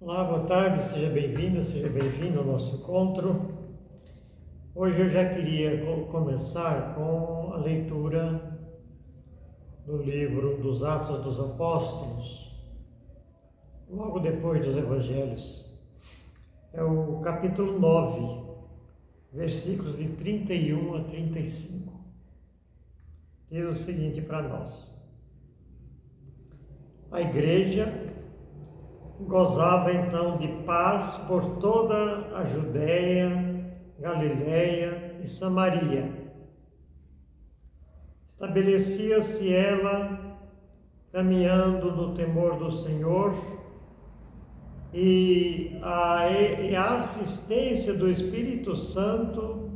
Olá, boa tarde, seja bem-vindo ao nosso encontro. Hoje eu já queria começar com a leitura do livro dos Atos dos Apóstolos, logo depois dos Evangelhos. É o capítulo 9, versículos de 31 a 35. Diz o seguinte para nós: A igreja gozava então de paz por toda a Judéia, Galiléia e Samaria. Estabelecia-se ela caminhando no temor do Senhor e a assistência do Espírito Santo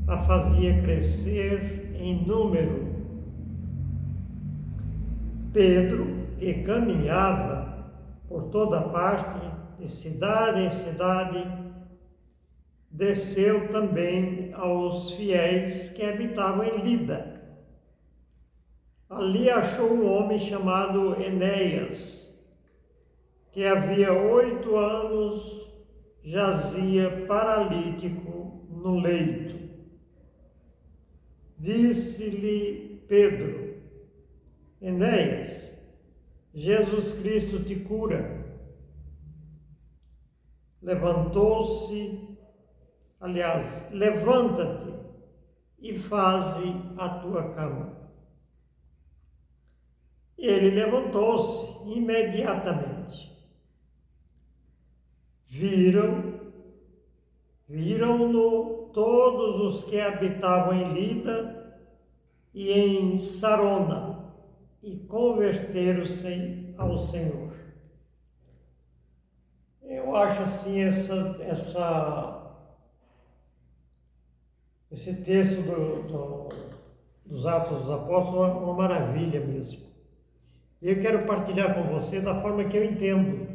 a fazia crescer em número. Pedro, que caminhava por toda parte, de cidade em cidade, desceu também aos fiéis que habitavam em Lida. Ali achou um homem chamado Enéas, que havia 8 anos jazia paralítico no leito. Disse-lhe Pedro: Enéas, Jesus Cristo te cura. Levanta-te e faze a tua cama. E ele levantou-se imediatamente. Viram-no todos os que habitavam em Lida e em Sarona, e converteram-se ao Senhor. Eu acho assim esse texto dos Atos dos Apóstolos uma maravilha mesmo. E eu quero partilhar com você da forma que eu entendo.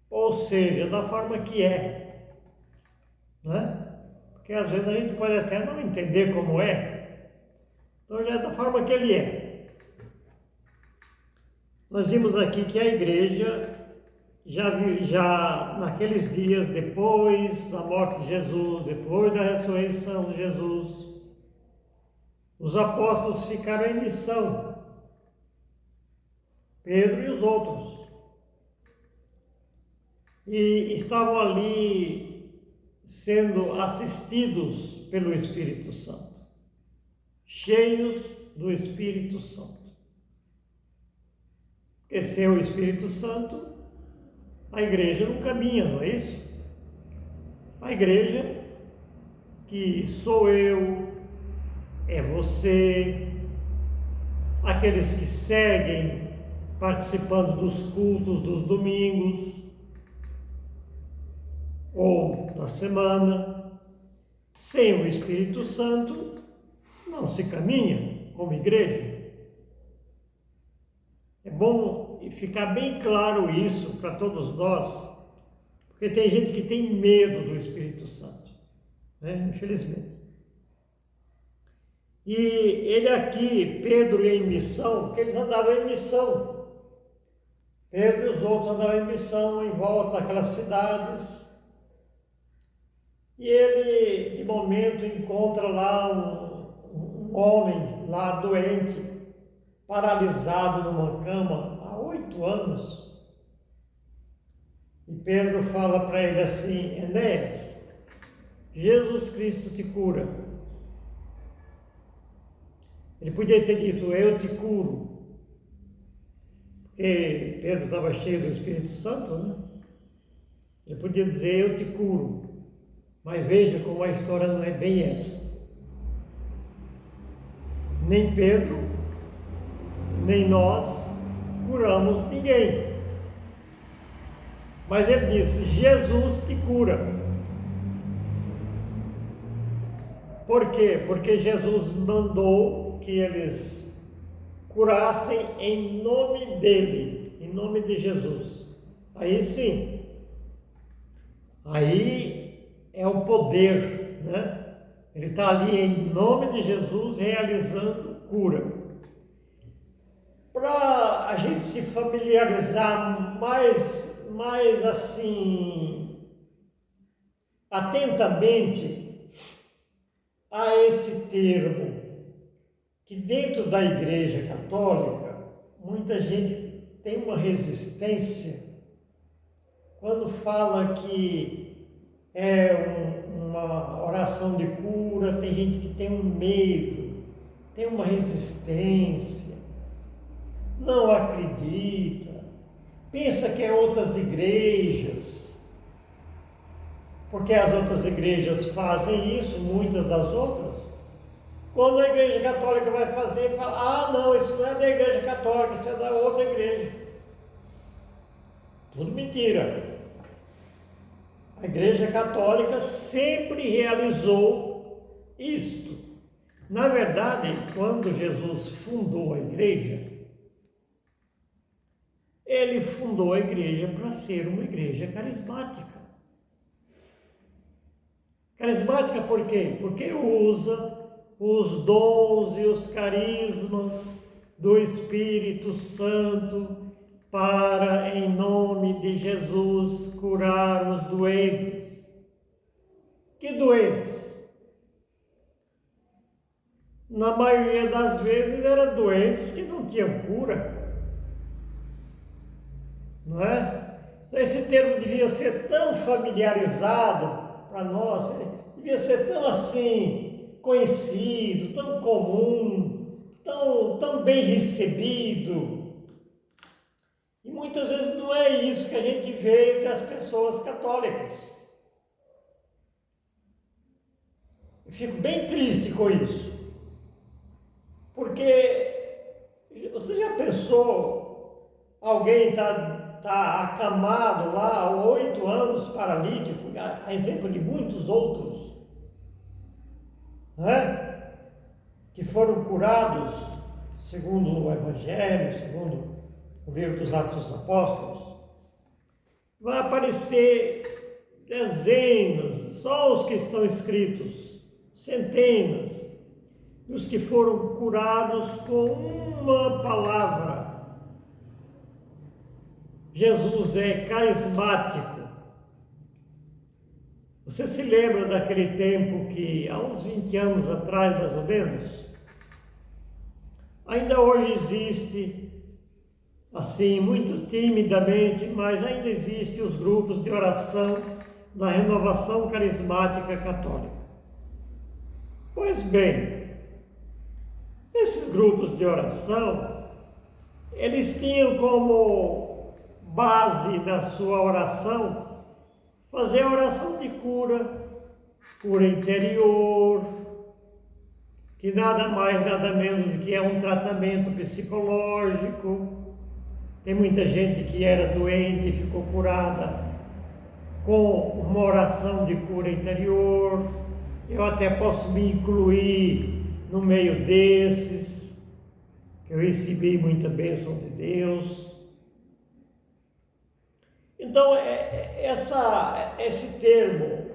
Ou seja, da forma que é. Né? Porque às vezes a gente pode até não entender como é. Então já é da forma que ele é. Nós vimos aqui que a igreja já naqueles dias, depois da morte de Jesus, depois da ressurreição de Jesus, os apóstolos ficaram em missão, Pedro e os outros, e estavam ali sendo assistidos pelo Espírito Santo, cheios do Espírito Santo. Porque sem o Espírito Santo, a igreja não caminha, não é isso? A igreja, que sou eu, é você, aqueles que seguem participando dos cultos dos domingos ou da semana, sem o Espírito Santo, não se caminha como igreja. É bom ficar bem claro isso para todos nós, porque tem gente que tem medo do Espírito Santo, né? Infelizmente. E ele aqui, Pedro em missão, porque eles andavam em missão. Pedro e os outros andavam em missão em volta daquelas cidades. E ele, de momento, encontra lá um homem lá doente, paralisado numa cama há 8 anos. E Pedro fala para ele assim: Enéas, Jesus Cristo te cura. Ele podia ter dito: eu te curo, porque Pedro estava cheio do Espírito Santo, né? Ele podia dizer: eu te curo. Mas veja como a história não é bem essa. Nem Pedro, nem nós curamos ninguém. Mas ele disse: Jesus te cura. Por quê? Porque Jesus mandou que eles curassem em nome dele, em nome de Jesus. Aí sim, aí é o poder, né? Ele está ali em nome de Jesus realizando cura. para a gente se familiarizar mais assim, atentamente a esse termo, que dentro da Igreja Católica, muita gente tem uma resistência quando fala que é uma oração de cura, tem gente que tem um medo, tem uma resistência, não acredita, pensa que é outras igrejas, porque as outras igrejas fazem isso, muitas das outras. Quando a Igreja Católica vai fazer, fala: ah, não, isso não é da Igreja Católica, isso é da outra igreja. Tudo mentira. A Igreja Católica sempre realizou isto. Na verdade, quando Jesus fundou a igreja, ele fundou a igreja para ser uma igreja carismática. Carismática por quê? Porque usa os dons e os carismas do Espírito Santo para, em nome de Jesus, curar os doentes. Que doentes? Na maioria das vezes eram doentes que não tinham cura, não é? Então, esse termo devia ser tão familiarizado para nós, devia ser tão assim, conhecido, tão comum, tão bem recebido. E muitas vezes não é isso que a gente vê entre as pessoas católicas. Eu fico bem triste com isso. Porque você já pensou, alguém está acamado lá há 8 anos, paralítico, a exemplo de muitos outros, né? Que foram curados, segundo o Evangelho, segundo o livro dos Atos dos Apóstolos. Vai aparecer dezenas, só os que estão escritos, centenas, dos que foram curados com uma palavra. Jesus é carismático. Você se lembra daquele tempo que, há uns 20 anos atrás, mais ou menos, ainda hoje existe, assim, muito timidamente, mas ainda existem os grupos de oração da Renovação Carismática Católica. Pois bem, esses grupos de oração, eles tinham como base da sua oração fazer a oração de cura, cura interior, que nada mais, nada menos do que é um tratamento psicológico. Tem muita gente que era doente e ficou curada com uma oração de cura interior. Eu até posso me incluir no meio desses, que eu recebi muita bênção de Deus. Então, esse termo,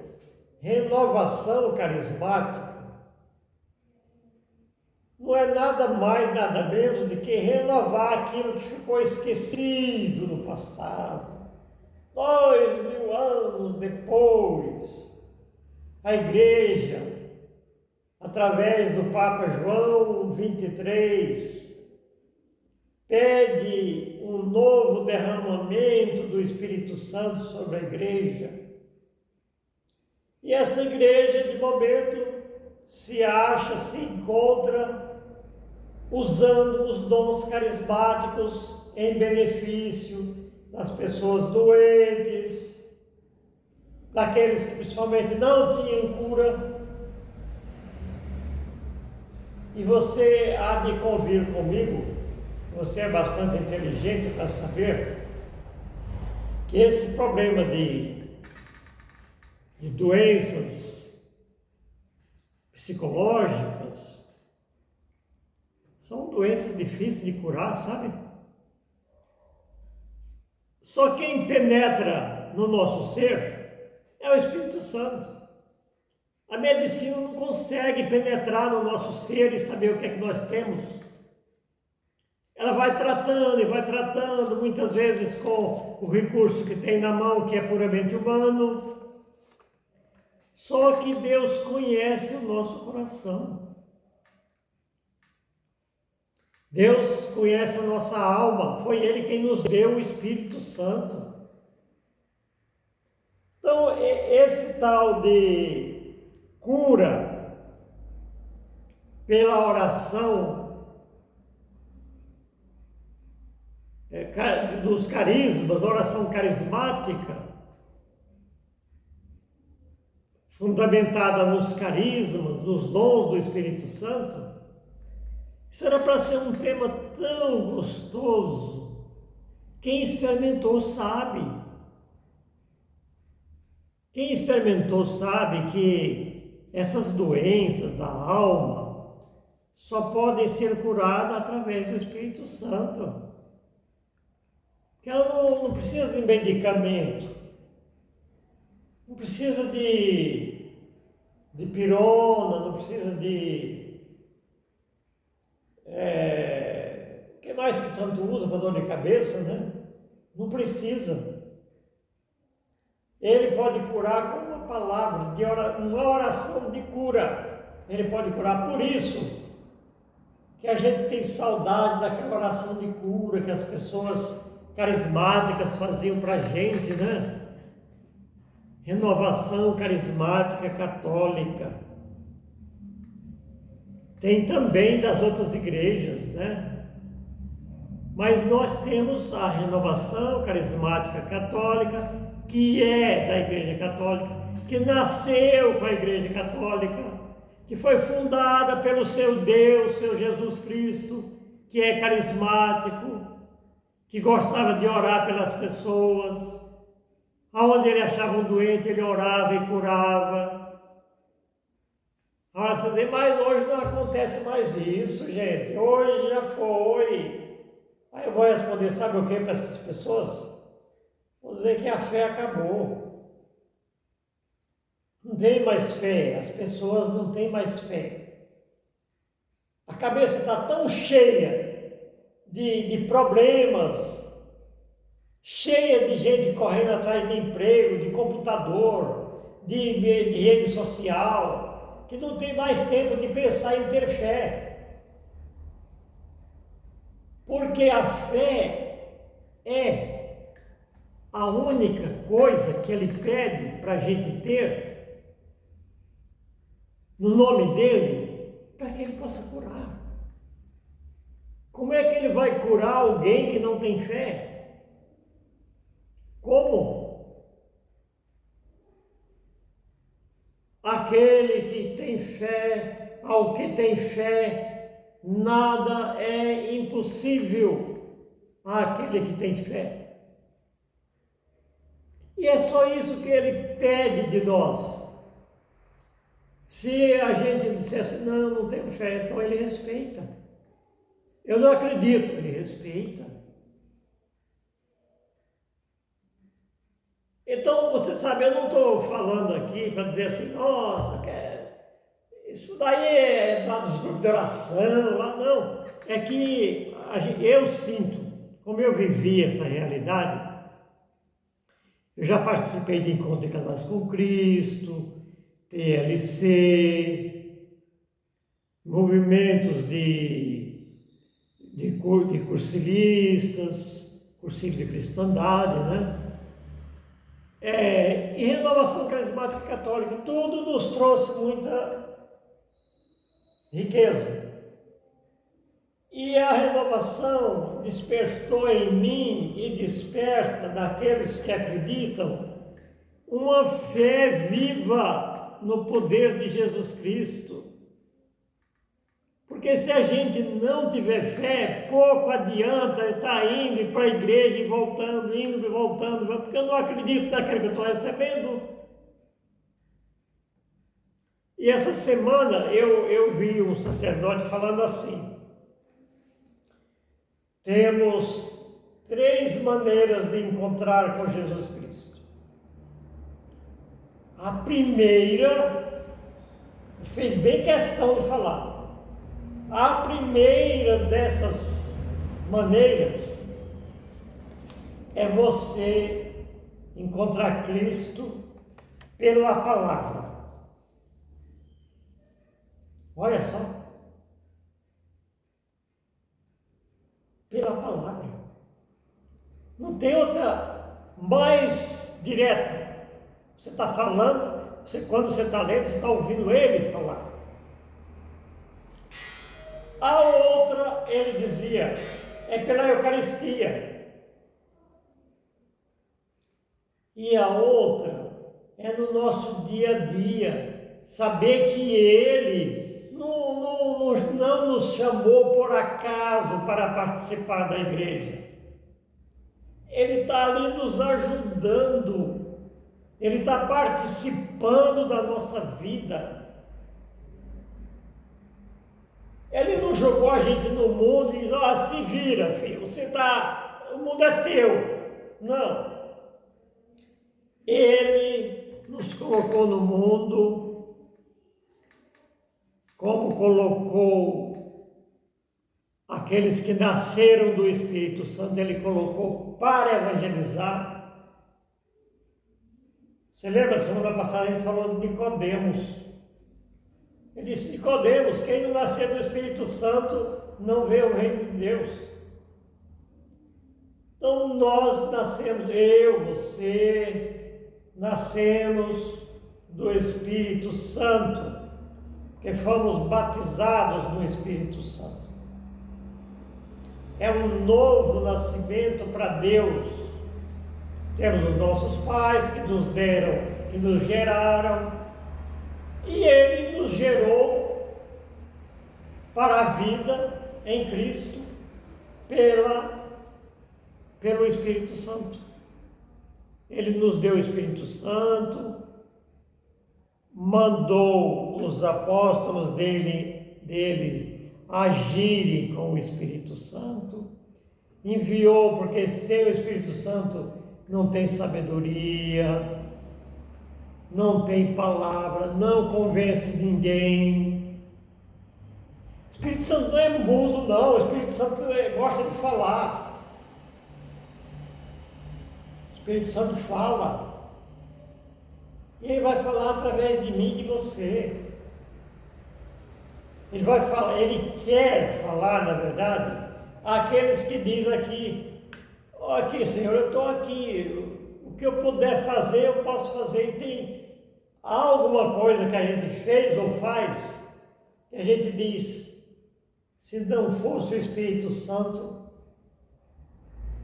renovação carismática, não é nada mais, nada menos do que renovar aquilo que ficou esquecido no passado. 2000 anos depois, a Igreja, através do Papa João 23, pede um novo derramamento do Espírito Santo sobre a Igreja. E essa Igreja, de momento, se encontra usando os dons carismáticos em benefício das pessoas doentes, daqueles que principalmente não tinham cura. E você há de convir comigo, você é bastante inteligente para saber que esse problema de doenças psicológicas são doenças difíceis de curar, sabe? Só quem penetra no nosso ser é o Espírito Santo. A medicina não consegue penetrar no nosso ser e saber o que é que nós temos. ela vai tratando e vai tratando, muitas vezes com o recurso que tem na mão, que é puramente humano. Só que Deus conhece o nosso coração. Deus conhece a nossa alma. Foi Ele quem nos deu o Espírito Santo. Então, esse tal de cura pela oração dos carismas, oração carismática, fundamentada nos carismas, nos dons do Espírito Santo, isso era para ser um tema tão gostoso. Quem experimentou sabe. Quem experimentou sabe que essas doenças da alma só podem ser curadas através do Espírito Santo. Que ela não precisa de medicamento, não precisa de pirona, não precisa de... que mais que tanto usa para dor de cabeça, né? Não precisa. Ele pode curar com uma palavra, uma oração de cura. Ele pode curar. Por isso que a gente tem saudade daquela oração de cura que as pessoas carismáticas faziam para a gente, né? Renovação carismática católica. Tem também das outras igrejas, né? Mas nós temos a renovação carismática católica, que é da Igreja Católica, que nasceu com a Igreja Católica, que foi fundada pelo seu Deus, seu Jesus Cristo, que é carismático, que gostava de orar pelas pessoas, aonde ele achava um doente, ele orava e curava. Mas hoje não acontece mais isso, gente. Hoje já foi. Aí eu vou responder, sabe o que para essas pessoas? Vou dizer que a fé acabou. Não tem mais fé. As pessoas não têm mais fé. A cabeça está tão cheia de problemas, cheia de gente correndo atrás de emprego, de computador, de rede social, que não tem mais tempo de pensar em ter fé. Porque a fé é a única coisa que Ele pede para a gente ter no nome dEle, para que Ele possa curar. Como é que Ele vai curar alguém que não tem fé? Como? Aquele que tem fé, ao que tem fé, nada é impossível àquele que tem fé. E é só isso que Ele pede de nós. Se a gente dissesse, não tenho fé, então Ele respeita. Eu não acredito, Ele respeita. Então, você sabe, eu não estou falando aqui para dizer assim, nossa, isso daí é lá dos grupos de oração, lá não. É que eu sinto, como eu vivi essa realidade, eu já participei de encontro de casais com Cristo, TLC, movimentos de cursilistas, cursilho de cristandade, né? E renovação carismática católica, tudo nos trouxe muita riqueza. E a renovação despertou em mim e desperta naqueles que acreditam uma fé viva no poder de Jesus Cristo. Porque se a gente não tiver fé, pouco adianta eu estar indo para a igreja e voltando, indo e voltando, porque eu não acredito naquilo que eu estou recebendo. E essa semana eu vi um sacerdote falando assim: temos 3 maneiras de encontrar com Jesus Cristo. A primeira, ele fez bem questão de falar, a primeira dessas maneiras é você encontrar Cristo pela palavra. Olha só. Pela palavra. Não tem outra mais direta. Você está falando, quando você está lendo, você está ouvindo ele falar. A outra, ele dizia, é pela Eucaristia. E a outra é no nosso dia a dia. Saber que ele não nos chamou por acaso para participar da igreja. Ele está ali nos ajudando. Ele está participando da nossa vida. Ele não jogou a gente no mundo e disse, se vira, filho, o mundo é teu. Não. Ele nos colocou no mundo, como colocou aqueles que nasceram do Espírito Santo, ele colocou para evangelizar. Você lembra, semana passada ele falou de Nicodemos. Ele disse, Nicodemos, quem não nascer do Espírito Santo não vê o reino de Deus. Então nós nascemos, eu, você, nascemos do Espírito Santo, que fomos batizados no Espírito Santo. É um novo nascimento para Deus. Temos os nossos pais que nos deram, que nos geraram, e Ele nos gerou para a vida em Cristo pelo Espírito Santo. Ele nos deu o Espírito Santo, mandou os apóstolos dele agirem com o Espírito Santo, enviou, porque sem o Espírito Santo não tem sabedoria, não tem palavra, não convence ninguém. O Espírito Santo não é mudo, não. O Espírito Santo gosta de falar. O Espírito Santo fala. E ele vai falar através de mim e de você. Ele vai falar, ele quer falar, na verdade, àqueles que dizem aqui, Senhor, eu estou aqui. O que eu puder fazer, eu posso fazer. E tem alguma coisa que a gente fez ou faz, que a gente diz, se não fosse o Espírito Santo,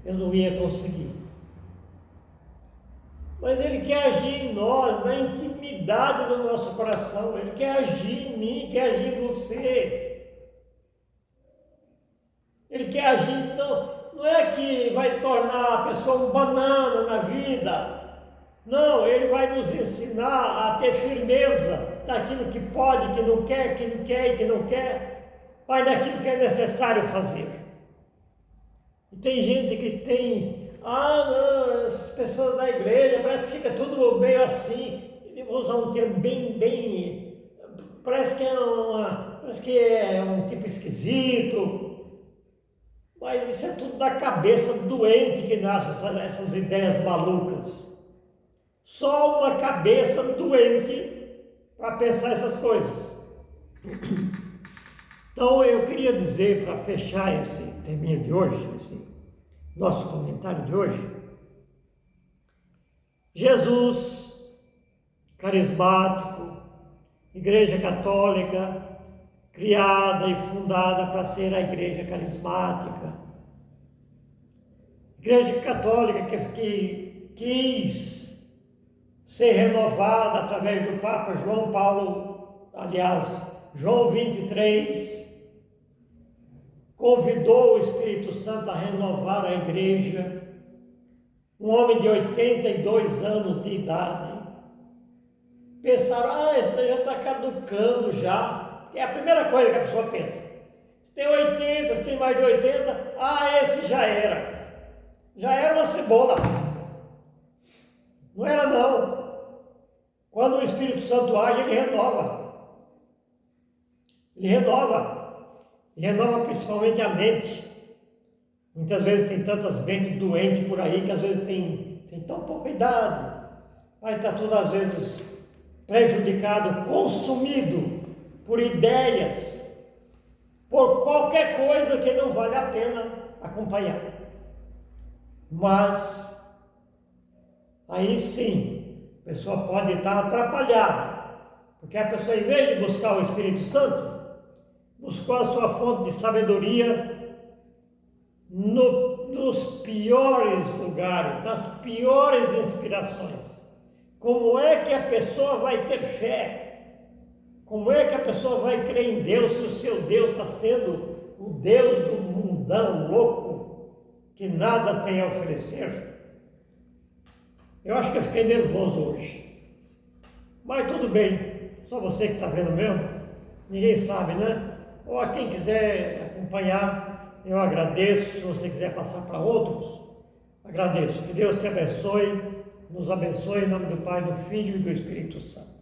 eu não ia conseguir. Mas Ele quer agir em nós, na intimidade do nosso coração. Ele quer agir em mim, quer agir em você. Ele quer agir, não é que vai tornar a pessoa um banana na vida. Não, Ele vai nos ensinar a ter firmeza naquilo que pode, que não quer e que não quer, mas naquilo que é necessário fazer. E tem gente que tem, não, as pessoas da igreja, parece que fica tudo meio assim, eu vou usar um termo bem, parece que é um tipo esquisito, mas isso é tudo da cabeça doente que nasce essas ideias malucas. Só uma cabeça doente para pensar essas coisas. Então eu queria dizer, para fechar esse teminha de hoje, esse nosso comentário de hoje, Jesus, carismático, Igreja Católica, criada e fundada para ser a Igreja Carismática. Igreja Católica que quis ser renovada através do Papa João Paulo, aliás, João 23, convidou o Espírito Santo a renovar a igreja, um homem de 82 anos de idade. Pensaram, esse já está caducando já. É a primeira coisa que a pessoa pensa. Se tem 80, se tem mais de 80, esse já era. Já era uma cebola. Não era não. Quando o Espírito Santo age, ele renova. Ele renova. Ele renova principalmente a mente. Muitas vezes tem tantas mentes doentes por aí que às vezes tem tão pouca idade. Vai estar tudo às vezes prejudicado, consumido por ideias, por qualquer coisa que não vale a pena acompanhar. Mas aí sim, a pessoa pode estar atrapalhada, porque a pessoa, em vez de buscar o Espírito Santo, buscou a sua fonte de sabedoria nos piores lugares, nas piores inspirações. Como é que a pessoa vai ter fé? Como é que a pessoa vai crer em Deus se o seu Deus está sendo o Deus do mundão louco, que nada tem a oferecer? Eu acho que eu fiquei nervoso hoje. Mas tudo bem, só você que está vendo mesmo, ninguém sabe, né? Ou a quem quiser acompanhar, eu agradeço. Se você quiser passar para outros, agradeço. Que Deus te abençoe, nos abençoe em nome do Pai, do Filho e do Espírito Santo.